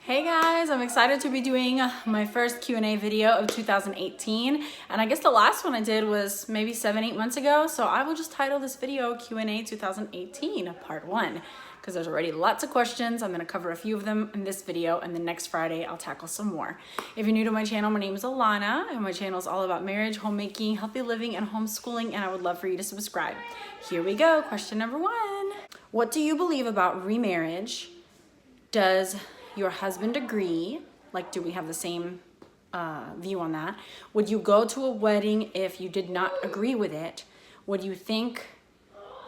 Hey guys, I'm excited to be doing my first Q&A video of 2018, and I guess the last one I did was maybe 7-8 months ago, so I will just title this video Q&A 2018 part 1 because there's already lots of questions. I'm going to cover a few of them in this video, and then next Friday I'll tackle some more. If you're new to my channel, my name is Alana, and my channel is all about marriage, homemaking, healthy living, and homeschooling, and I would love for you to subscribe. Here we go. Question number 1. What do you believe about remarriage? Does your husband agree? Like, do we have the same view on that? Would you go to a wedding if you did not agree with it? Would you think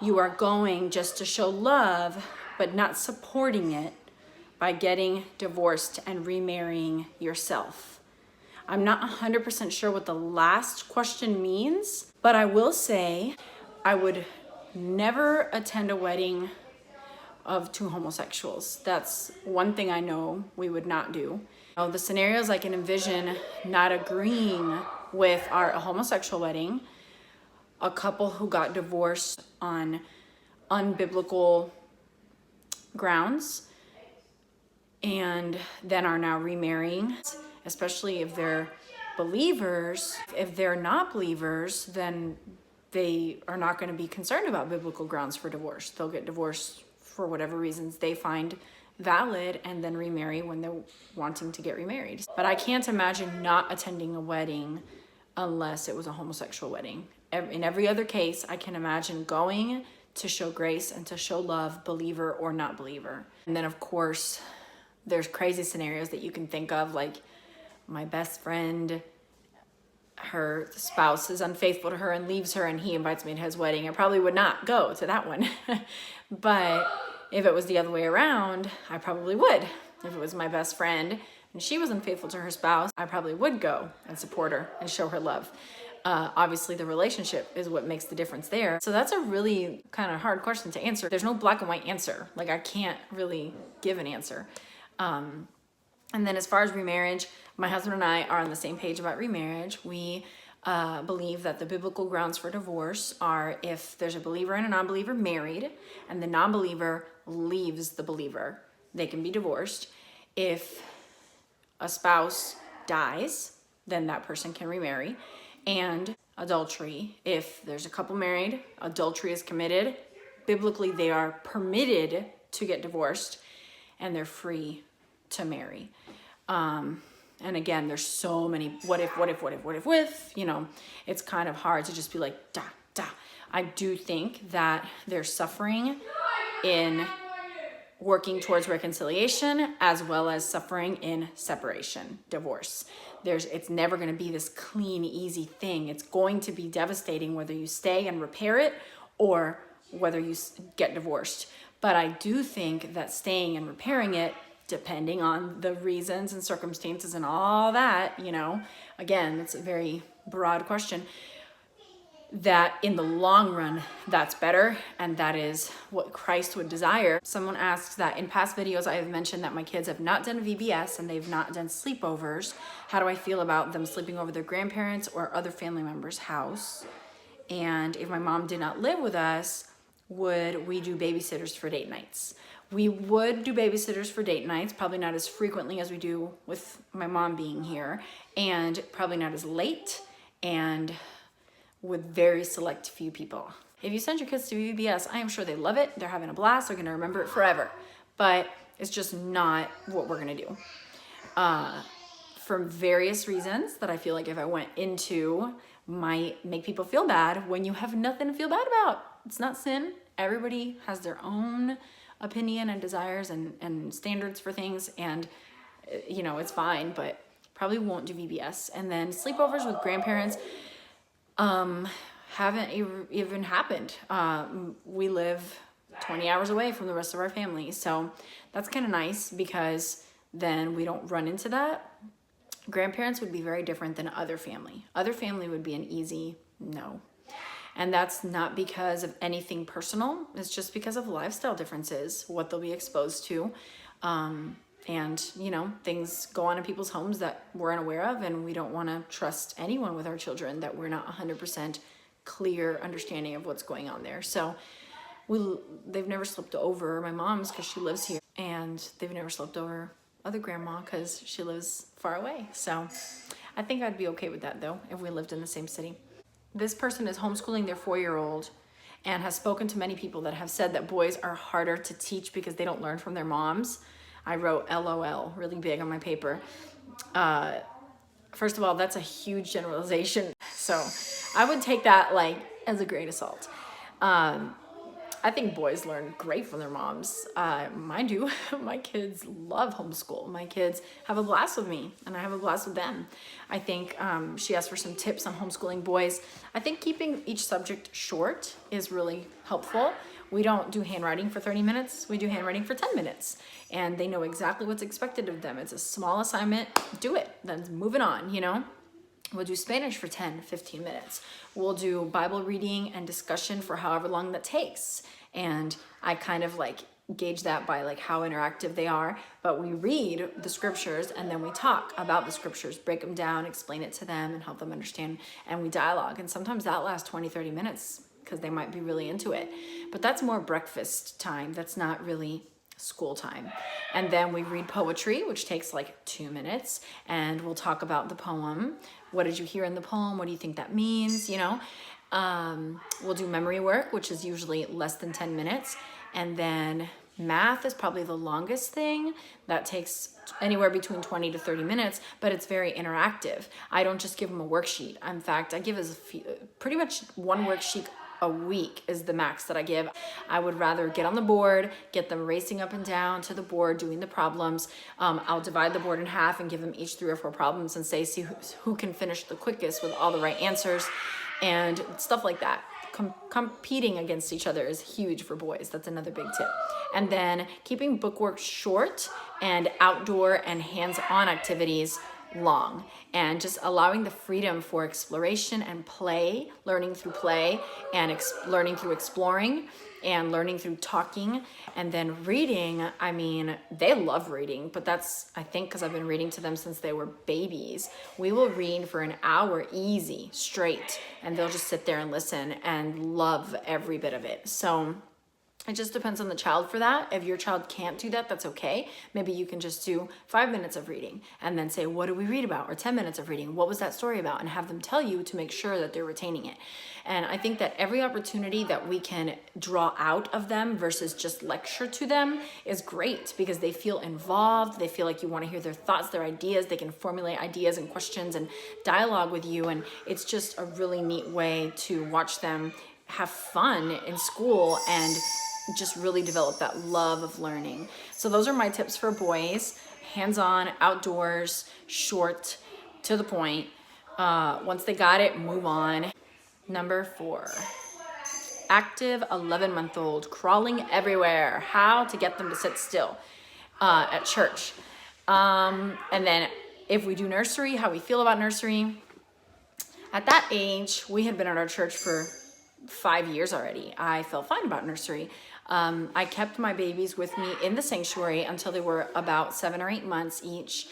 you are going just to show love but not supporting it by getting divorced and remarrying yourself? I'm not 100% sure what the last question means, but I will say I would never attend a wedding of two homosexuals. That's one thing I know we would not do. The scenarios I can envision not agreeing with are a homosexual wedding, a couple who got divorced on unbiblical grounds, and then are now remarrying, especially if they're believers. If they're not believers, then they are not going to be concerned about biblical grounds for divorce. They'll get divorced for whatever reasons they find valid and then remarry when they're wanting to get remarried. But I can't imagine not attending a wedding unless it was a homosexual wedding. In every other case, I can imagine going to show grace and to show love, believer or not believer. And then of course, there's crazy scenarios that you can think of, like my best friend, her spouse is unfaithful to her and leaves her and he invites me to his wedding. I probably would not go to that one. But if it was the other way around, I probably would. If it was my best friend and she was unfaithful to her spouse, I probably would go and support her and show her love. Obviously the relationship is what makes the difference there. So that's a really kind of hard question to answer. There's no black and white answer. Like, I can't really give an answer. And then as far as remarriage, my husband and I are on the same page about remarriage. We believe that the biblical grounds for divorce are if there's a believer and a non-believer married and the non-believer leaves the believer, they can be divorced. If a spouse dies, then that person can remarry. And adultery, if there's a couple married, adultery is committed, biblically they are permitted to get divorced and they're free to marry. And again, there's so many what if, you know, it's kind of hard to just be like, da. I do think that there's suffering in working towards reconciliation as well as suffering in separation, divorce. It's never going to be this clean, easy thing. It's going to be devastating whether you stay and repair it or whether you get divorced. But I do think that staying and repairing it, depending on the reasons and circumstances and all that, you know, again, it's a very broad question, that in the long run, that's better. And that is what Christ would desire. Someone asks that in past videos, I have mentioned that my kids have not done VBS and they've not done sleepovers. How do I feel about them sleeping over their grandparents or other family members' house? And if my mom did not live with us, would we do babysitters for date nights? We would do babysitters for date nights, probably not as frequently as we do with my mom being here, and probably not as late, and with very select few people. If you send your kids to VBS, I am sure they love it. They're having a blast. They're going to remember it forever. But it's just not what we're going to do. For various reasons that I feel like if I went into might make people feel bad when you have nothing to feel bad about. It's not sin. Everybody has their own opinion and desires and standards for things, and you know, it's fine, but probably won't do VBS. And then sleepovers with grandparents haven't even happened. We live 20 hours away from the rest of our family, so that's kind of nice because then we don't run into that. Grandparents would be very different than other family. Other family would be an easy no. And that's not because of anything personal. It's just because of lifestyle differences, what they'll be exposed to. And, you know, things go on in people's homes that we're unaware of, and we don't want to trust anyone with our children that we're not 100% clear understanding of what's going on there. So they've never slept over my mom's because she lives here, and they've never slept over other grandma because she lives far away. So I think I'd be okay with that though, if we lived in the same city. This person is homeschooling their 4-year-old and has spoken to many people that have said that boys are harder to teach because they don't learn from their moms. I wrote LOL really big on my paper. First of all, that's a huge generalization. So I would take that like as a grain of salt. I think boys learn great from their moms. Mind you, my kids love homeschool. My kids have a blast with me and I have a blast with them. I think she asked for some tips on homeschooling boys. I think keeping each subject short is really helpful. We don't do handwriting for 30 minutes. We do handwriting for 10 minutes and they know exactly what's expected of them. It's a small assignment, do it, then moving on, you know? We'll do Spanish for 10, 15 minutes. We'll do Bible reading and discussion for however long that takes. And I kind of like gauge that by like how interactive they are. But we read the scriptures and then we talk about the scriptures, break them down, explain it to them and help them understand. And we dialogue. And sometimes that lasts 20, 30 minutes because they might be really into it. But that's more breakfast time. That's not really school time. And then we read poetry, which takes like 2 minutes, and we'll talk about the poem. What did you hear in the poem? What do you think that means? You know, we'll do memory work, which is usually less than 10 minutes. And then math is probably the longest thing. That takes anywhere between 20 to 30 minutes, but it's very interactive. I don't just give them a worksheet. In fact, I give pretty much one worksheet a week is the max that I give. I would rather get on the board, get them racing up and down to the board, doing the problems. I'll divide the board in half and give them each 3 or 4 problems and say, see who can finish the quickest with all the right answers and stuff like that. Competing against each other is huge for boys. That's another big tip. And then keeping bookwork short and outdoor and hands-on activities long, and just allowing the freedom for exploration and play, learning through play and learning through exploring and learning through talking. And then reading, I mean, they love reading, but that's, I think, because I've been reading to them since they were babies. We will read for an hour easy, straight, and they'll just sit there and listen and love every bit of it. So it just depends on the child for that. If your child can't do that, that's okay. Maybe you can just do 5 minutes of reading and then say, what do we read about? Or 10 minutes of reading. What was that story about? And have them tell you to make sure that they're retaining it. And I think that every opportunity that we can draw out of them versus just lecture to them is great because they feel involved. They feel like you want to hear their thoughts, their ideas. They can formulate ideas and questions and dialogue with you. And it's just a really neat way to watch them have fun in school and just really develop that love of learning. So those are my tips for boys: hands-on, outdoors, short, to the point. Once they got it, move on. Number 4, active 11-month-old crawling everywhere. How to get them to sit still at church. And then if we do nursery, how we feel about nursery. At that age, we had been at our church for 5 years already. I felt fine about nursery. I kept my babies with me in the sanctuary until they were about 7 or 8 months each.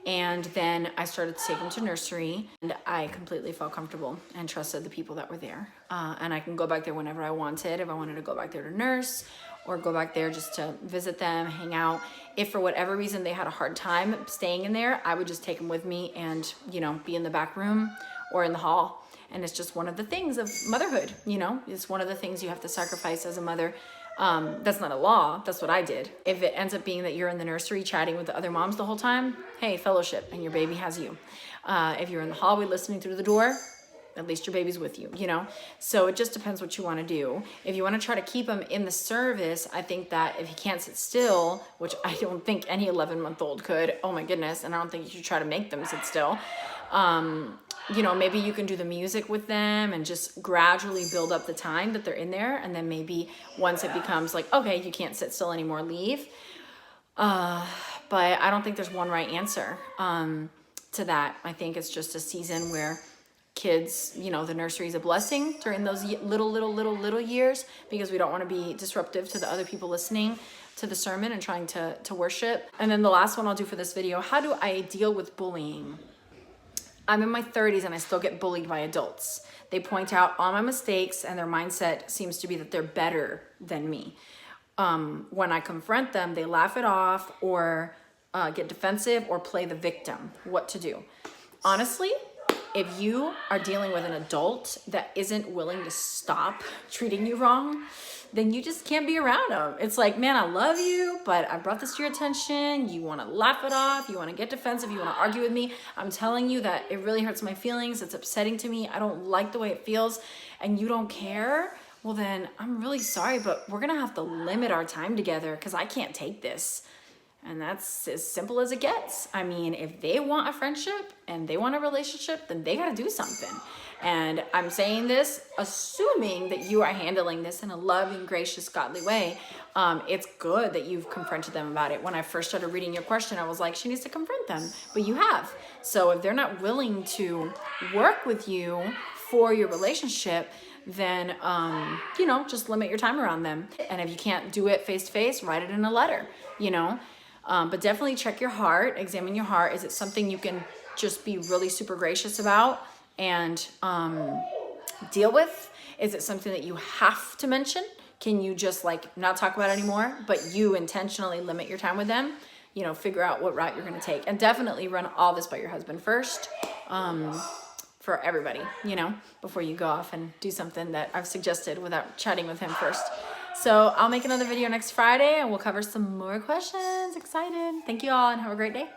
And then I started to take them to nursery, and I completely felt comfortable and trusted the people that were there. And I can go back there whenever I wanted. If I wanted to go back there to nurse or go back there just to visit them, hang out. If for whatever reason they had a hard time staying in there, I would just take them with me and, you know, be in the back room or in the hall. And it's just one of the things of motherhood, you know, it's one of the things you have to sacrifice as a mother. That's not a law. That's what I did. If it ends up being that you're in the nursery chatting with the other moms the whole time, hey, fellowship, and your baby has you. If you're in the hallway listening through the door, at least your baby's with you, you know? So it just depends what you want to do. If you want to try to keep him in the service, I think that if he can't sit still, which I don't think any 11-month-old could, oh my goodness, and I don't think you should try to make them sit still. You know, maybe you can do the music with them and just gradually build up the time that they're in there. And then maybe once it becomes like, okay, you can't sit still anymore, leave. But I don't think there's one right answer to that. I think it's just a season where kids, you know, the nursery is a blessing during those little years, because we don't want to be disruptive to the other people listening to the sermon and trying to worship. And then the last one I'll do for this video, how do I deal with bullying? I'm in my 30s and I still get bullied by adults. They point out all my mistakes and their mindset seems to be that they're better than me. When I confront them, they laugh it off or get defensive or play the victim, what to do. Honestly, if you are dealing with an adult that isn't willing to stop treating you wrong, then you just can't be around them. It's like, man, I love you, but I brought this to your attention. You want to laugh it off. You want to get defensive. You want to argue with me. I'm telling you that it really hurts my feelings. It's upsetting to me. I don't like the way it feels, and you don't care. Well, then I'm really sorry, but we're going to have to limit our time together because I can't take this. And that's as simple as it gets. I mean, if they want a friendship and they want a relationship, then they got to do something. And I'm saying this assuming that you are handling this in a loving, gracious, godly way. It's good that you've confronted them about it. When I first started reading your question, I was like, she needs to confront them, but you have. So if they're not willing to work with you for your relationship, then, you know, just limit your time around them. And if you can't do it face to face, write it in a letter, you know. But definitely check your heart, examine your heart. Is it something you can just be really super gracious about and deal with? Is it something that you have to mention? Can you just like not talk about it anymore, but you intentionally limit your time with them? You know, figure out what route you're going to take, and definitely run all this by your husband first, for everybody, you know, before you go off and do something that I've suggested without chatting with him first. So I'll make another video next Friday and we'll cover some more questions. Excited. Thank you all and have a great day.